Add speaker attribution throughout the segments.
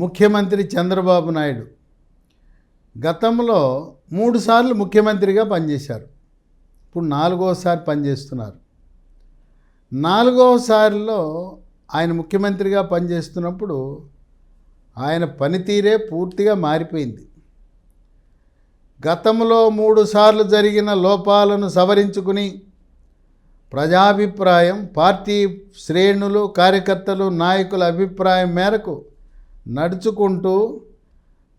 Speaker 1: ముఖ్యమంత్రి చంద్రబాబు నాయుడు గతంలో 3 సార్లు ముఖ్యమంత్రిగా పనిచేశారు. ఇప్పుడు 4వసారి పనిచేస్తున్నారు. 4వసారిలో ఆయన ముఖ్యమంత్రిగా పనిచేస్తున్నప్పుడు ఆయన పనితీరే పూర్తిగా మారిపోయింది. గతంలో 3 సార్లు జరిగిన లోపాలను సవరించుకుని ప్రజాభిప్రాయం, పార్టీ శ్రేణులు, కార్యకర్తలు, నాయకుల అభిప్రాయం మేరకు నడుచుకుంటూ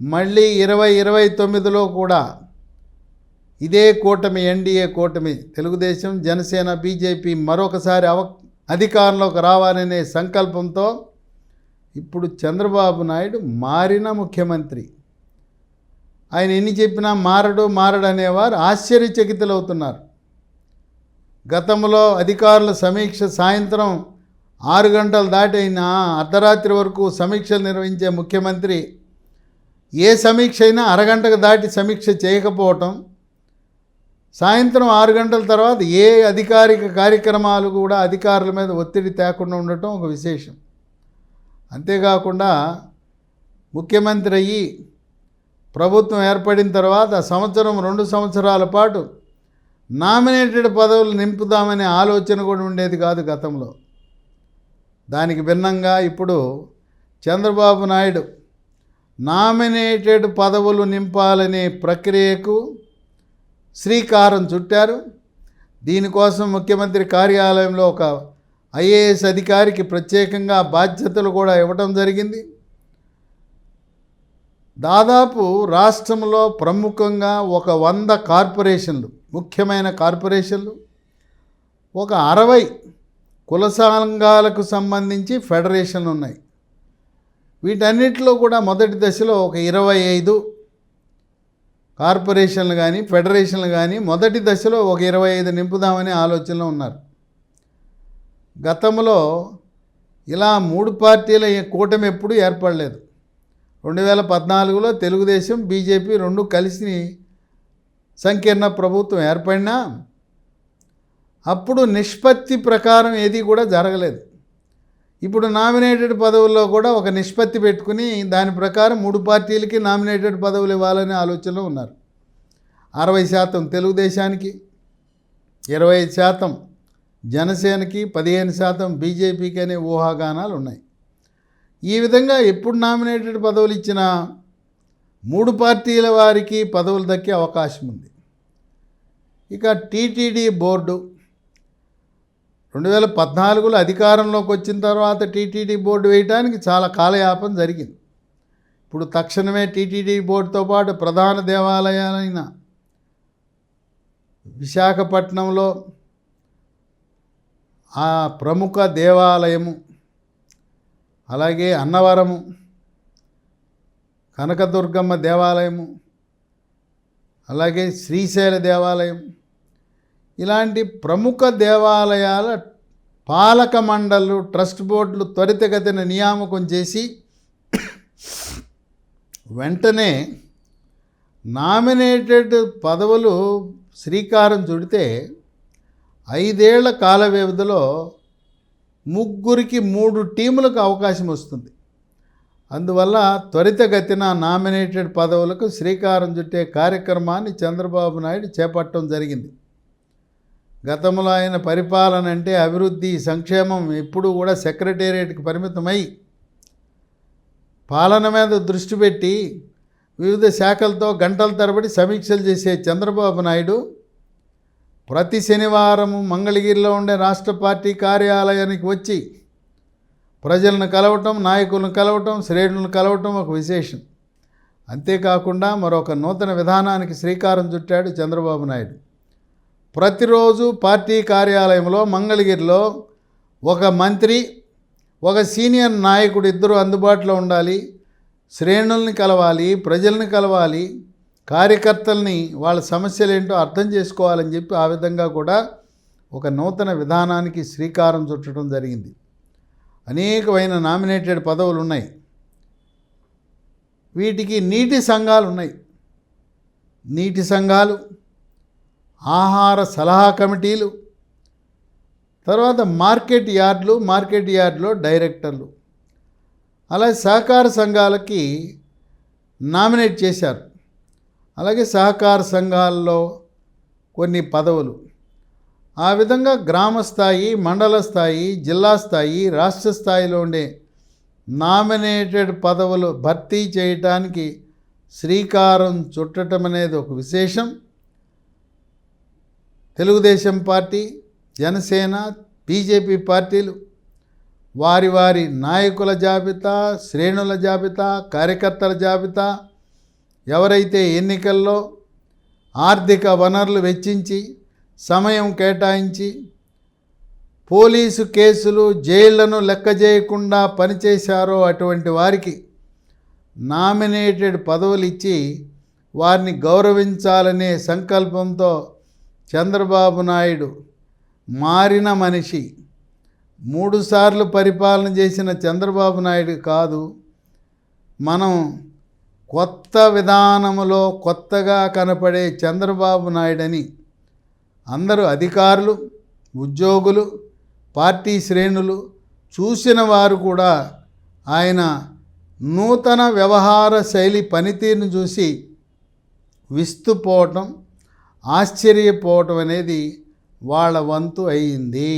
Speaker 1: మళ్ళీ 2029లో కూడా ఇదే కూటమి, ఎన్డీఏ కూటమి, తెలుగుదేశం, జనసేన, బీజేపీ మరొకసారి అధికారంలోకి రావాలనే సంకల్పంతో ఇప్పుడు చంద్రబాబు నాయుడు మారిన ముఖ్యమంత్రి. ఆయన ఎన్ని చెప్పినా మారడు అనేవారు ఆశ్చర్యచకితులవుతున్నారు. గతంలో అధికారుల సమీక్ష సాయంత్రం 6 గంటలు దాటైనా అర్ధరాత్రి వరకు సమీక్షలు నిర్వహించే ముఖ్యమంత్రి ఏ సమీక్ష అయినా అరగంటకు దాటి సమీక్ష చేయకపోవటం, సాయంత్రం 6 గంటల తర్వాత ఏ అధికారిక కార్యక్రమాలు కూడా అధికారుల మీద ఒత్తిడి తేకుండా ఉండటం ఒక విశేషం. అంతేకాకుండా ముఖ్యమంత్రి అయ్యి ప్రభుత్వం ఏర్పడిన తర్వాత 2 సంవత్సరాల పాటు నామినేటెడ్ పదవులు నింపుదామనే ఆలోచన కూడా ఉండేది కాదు గతంలో. దానికి భిన్నంగా ఇప్పుడు చంద్రబాబు నాయుడు నామినేటెడ్ పదవులు నింపాలనే ప్రక్రియకు శ్రీకారం చుట్టారు. దీనికోసం ముఖ్యమంత్రి కార్యాలయంలో ఒక ఐఏఎస్ అధికారికి ప్రత్యేకంగా బాధ్యతలు కూడా ఇవ్వడం జరిగింది. దాదాపు రాష్ట్రంలో ప్రముఖంగా ఒక 100 కార్పొరేషన్లు, ముఖ్యమైన కార్పొరేషన్లు, ఒక 60 కుల సంఘాలకు సంబంధించి ఫెడరేషన్లు ఉన్నాయి. వీటన్నిటిలో కూడా మొదటి దశలో ఒక 25 కార్పొరేషన్లు కానీ ఫెడరేషన్లు కానీ మొదటి దశలో ఒక 25 నింపుదామనే ఆలోచనలో ఉన్నారు. గతంలో ఇలా 3 పార్టీల కూటమి ఎప్పుడూ ఏర్పడలేదు. 2014లో తెలుగుదేశం, బీజేపీ 2 కలిసి సంకీర్ణ ప్రభుత్వం ఏర్పడినా అప్పుడు నిష్పత్తి ప్రకారం ఏది కూడా జరగలేదు. ఇప్పుడు నామినేటెడ్ పదవుల్లో కూడా ఒక నిష్పత్తి పెట్టుకుని దాని ప్రకారం 3 పార్టీలకి నామినేటెడ్ పదవులు ఇవ్వాలనే ఆలోచనలో ఉన్నారు. 60% తెలుగుదేశానికి, 25% జనసేనకి, 15% బీజేపీకి అనే ఊహాగానాలు ఉన్నాయి. ఈ విధంగా ఎప్పుడు నామినేటెడ్ పదవులు ఇచ్చినా 3 పార్టీల వారికి పదవులు దక్కే అవకాశం ఉంది. ఇక టీటీడీ బోర్డు 2014లో అధికారంలోకి వచ్చిన తర్వాత టీటీడీ బోర్డు వేయడానికి చాలా కాలయాపన జరిగింది. ఇప్పుడు తక్షణమే టీటీడీ బోర్డుతో పాటు ప్రధాన దేవాలయాలైన విశాఖపట్నంలో ఆ ప్రముఖ దేవాలయము, అలాగే అన్నవరము, కనకదుర్గమ్మ దేవాలయము, అలాగే శ్రీశైల దేవాలయం, ఇలాంటి ప్రముఖ దేవాలయాల పాలక మండళ్ళు, ట్రస్ట్ బోర్డులు త్వరితగతిన నియామకం చేసి వెంటనే నామినేటెడ్ పదవులు శ్రీకారం చుడితే 5 ఏళ్ల కాల వ్యవధిలో 3కి 3 టీములకు అవకాశం వస్తుంది. అందువల్ల త్వరితగతిన నామినేటెడ్ పదవులకు శ్రీకారం చుట్టే కార్యక్రమాన్ని చంద్రబాబు నాయుడు చేపట్టడం జరిగింది. గతంలో ఆయన పరిపాలన అంటే అభివృద్ధి, సంక్షేమం ఎప్పుడూ కూడా సెక్రటేరియట్కి పరిమితమై పాలన మీద దృష్టి పెట్టి వివిధ శాఖలతో గంటల తరబడి సమీక్షలు చేసే చంద్రబాబు నాయుడు ప్రతి శనివారము మంగళగిరిలో ఉండే రాష్ట్ర పార్టీ కార్యాలయానికి వచ్చి ప్రజలను కలవటం, నాయకులను కలవటం, శ్రేణులను కలవటం ఒక విశేషం. అంతేకాకుండా మరొక నూతన విధానానికి శ్రీకారం చుట్టాడు చంద్రబాబు నాయుడు. ప్రతిరోజు పార్టీ కార్యాలయంలో మంగళగిరిలో ఒక మంత్రి, ఒక సీనియర్ నాయకుడు ఇద్దరు అందుబాటులో ఉండాలి. శ్రేణుల్ని కలవాలి, ప్రజల్ని కలవాలి, కార్యకర్తల్ని వాళ్ళ సమస్యలు ఏంటో అర్థం చేసుకోవాలని చెప్పి ఆ విధంగా కూడా ఒక నూతన విధానానికి శ్రీకారం చుట్టడం జరిగింది. అనేకమైన నామినేటెడ్ పదవులు ఉన్నాయి. వీటికి నీటి సంఘాలు ఉన్నాయి. నీటి సంఘాలు, ఆహార సలహా కమిటీలు, తర్వాత మార్కెట్ యార్డులో డైరెక్టర్లు, అలాగే సహకార సంఘాలకి నామినేట్ చేశారు. అలాగే సహకార సంఘాల్లో కొన్ని పదవులు, ఆ విధంగా గ్రామ స్థాయి, మండల స్థాయి, జిల్లా స్థాయి, రాష్ట్ర స్థాయిలో ఉండే నామినేటెడ్ పదవులు భర్తీ చేయటానికి శ్రీకారం చుట్టడం అనేది ఒక విశేషం. తెలుగుదేశం పార్టీ, జనసేన, బీజేపీ పార్టీలు వారి వారి నాయకుల జాబితా, శ్రేణుల జాబితా, కార్యకర్తల జాబితా, ఎవరైతే ఎన్నికల్లో ఆర్థిక వనరులు వెచ్చించి సమయం కేటాయించి పోలీసు కేసులు, జైళ్లను లెక్క చేయకుండా పనిచేశారో అటువంటి వారికి నామినేటెడ్ పదవులు ఇచ్చి వారిని గౌరవించాలనే సంకల్పంతో చంద్రబాబు నాయుడు మారిన మనిషి. 3 సార్లు పరిపాలన చేసిన చంద్రబాబు నాయుడు కాదు, మనం కొత్త విధానములో కొత్తగా కనపడే చంద్రబాబు నాయుడని అందరూ అధికారులు, ఉద్యోగులు, పార్టీ శ్రేణులు, చూసిన వారు కూడా ఆయన నూతన వ్యవహార శైలి పనితీరును చూసి విస్తుపోవటం, ఆశ్చర్యపోవటం అనేది వాళ్ళ వంతు అయింది.